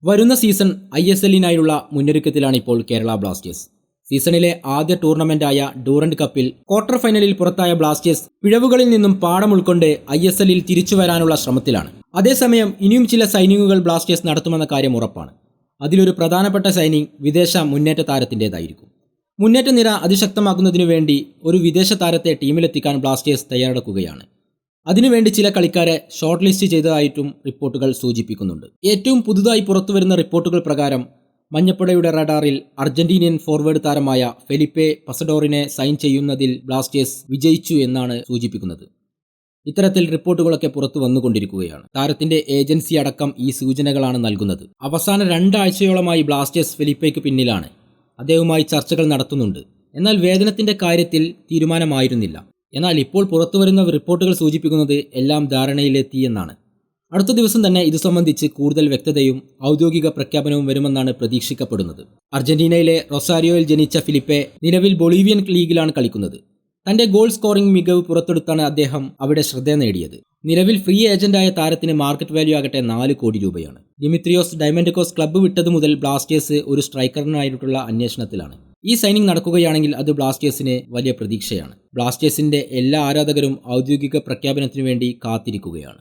വരുന്ന സീസൺ ISLനായുള്ള മുന്നൊരുക്കത്തിലാണ് ഇപ്പോൾ കേരള ബ്ലാസ്റ്റേഴ്സ്. സീസണിലെ ആദ്യ ടൂർണമെന്റായ ഡ്യൂറന്റ് കപ്പിൽ ക്വാർട്ടർ ഫൈനലിൽ പുറത്തായ ബ്ലാസ്റ്റേഴ്സ് പിഴവുകളിൽ നിന്നും പാഠം ഉൾക്കൊണ്ട് ISLൽ തിരിച്ചുവരാനുള്ള ശ്രമത്തിലാണ്. അതേസമയം ഇനിയും ചില സൈനിങ്ങുകൾ ബ്ലാസ്റ്റേഴ്സ് നടത്തുമെന്ന കാര്യം ഉറപ്പാണ്. അതിലൊരു പ്രധാനപ്പെട്ട സൈനിങ് വിദേശ മുന്നേറ്റ താരത്തിൻ്റെതായിരിക്കും. മുന്നേറ്റ നിര അതിശക്തമാക്കുന്നതിനു വേണ്ടി ഒരു വിദേശ താരത്തെ ടീമിലെത്തിക്കാൻ ബ്ലാസ്റ്റേഴ്സ് തയ്യാറെടുക്കുകയാണ്. അതിനുവേണ്ടി ചില കളിക്കാരെ ഷോർട്ട് ലിസ്റ്റ് ചെയ്തതായിട്ടും റിപ്പോർട്ടുകൾ സൂചിപ്പിക്കുന്നുണ്ട്. ഏറ്റവും പുതുതായി പുറത്തുവരുന്ന റിപ്പോർട്ടുകൾ പ്രകാരം മഞ്ഞപ്പടയുടെ റഡാറിൽ അർജന്റീനിയൻ ഫോർവേഡ് താരമായ ഫെലിപ്പെ പസഡോറിനെ സൈൻ ചെയ്യുന്നതിൽ ബ്ലാസ്റ്റേഴ്സ് വിജയിച്ചു എന്നാണ് സൂചിപ്പിക്കുന്നത്. ഇത്തരത്തിൽ റിപ്പോർട്ടുകളൊക്കെ പുറത്തു വന്നുകൊണ്ടിരിക്കുകയാണ്. താരത്തിന്റെ ഏജൻസി അടക്കം ഈ സൂചനകളാണ് നൽകുന്നത്. അവസാന 2 ആഴ്ചയോളമായി ബ്ലാസ്റ്റേഴ്സ് ഫെലിപ്പയ്ക്ക് പിന്നിലാണ്. അദ്ദേഹവുമായി ചർച്ചകൾ നടത്തുന്നുണ്ട്. എന്നാൽ വേതനത്തിന്റെ കാര്യത്തിൽ തീരുമാനമായിരുന്നില്ല. എന്നാൽ ഇപ്പോൾ പുറത്തുവരുന്ന റിപ്പോർട്ടുകൾ സൂചിപ്പിക്കുന്നത് എല്ലാം ധാരണയിലെത്തി എന്നാണ്. അടുത്ത ദിവസം തന്നെ ഇത് സംബന്ധിച്ച് കൂടുതൽ വ്യക്തതയും ഔദ്യോഗിക പ്രഖ്യാപനവും വരുമെന്നാണ് പ്രതീക്ഷിക്കപ്പെടുന്നത്. അർജന്റീനയിലെ റൊസാരിയോയിൽ ജനിച്ച ഫിലിപ്പെ നിലവിൽ ബൊളീവിയൻ ലീഗിലാണ് കളിക്കുന്നത്. തന്റെ ഗോൾ സ്കോറിംഗ് മികവ് പുറത്തെടുത്താണ് അദ്ദേഹം അവിടെ ശ്രദ്ധ നേടിയത്. നിലവിൽ ഫ്രീ ഏജന്റായ താരത്തിന് മാർക്കറ്റ് വാല്യൂ ആകട്ടെ 4 കോടി രൂപയാണ്. ദിമിത്രിയോസ് ഡയമൻഡക്കോസ് ക്ലബ്ബ് വിട്ടതു മുതൽ ബ്ലാസ്റ്റേഴ്സ് ഒരു സ്ട്രൈക്കറിനായിട്ടുള്ള അന്വേഷണത്തിലാണ്. ഈ സൈനിങ് നടക്കുകയാണെങ്കിൽ അത് ബ്ലാസ്റ്റേഴ്സിന് വലിയ പ്രതീക്ഷയാണ്. ബ്ലാസ്റ്റേഴ്സിന്റെ എല്ലാ ആരാധകരും ഔദ്യോഗിക പ്രഖ്യാപനത്തിനു വേണ്ടി കാത്തിരിക്കുകയാണ്.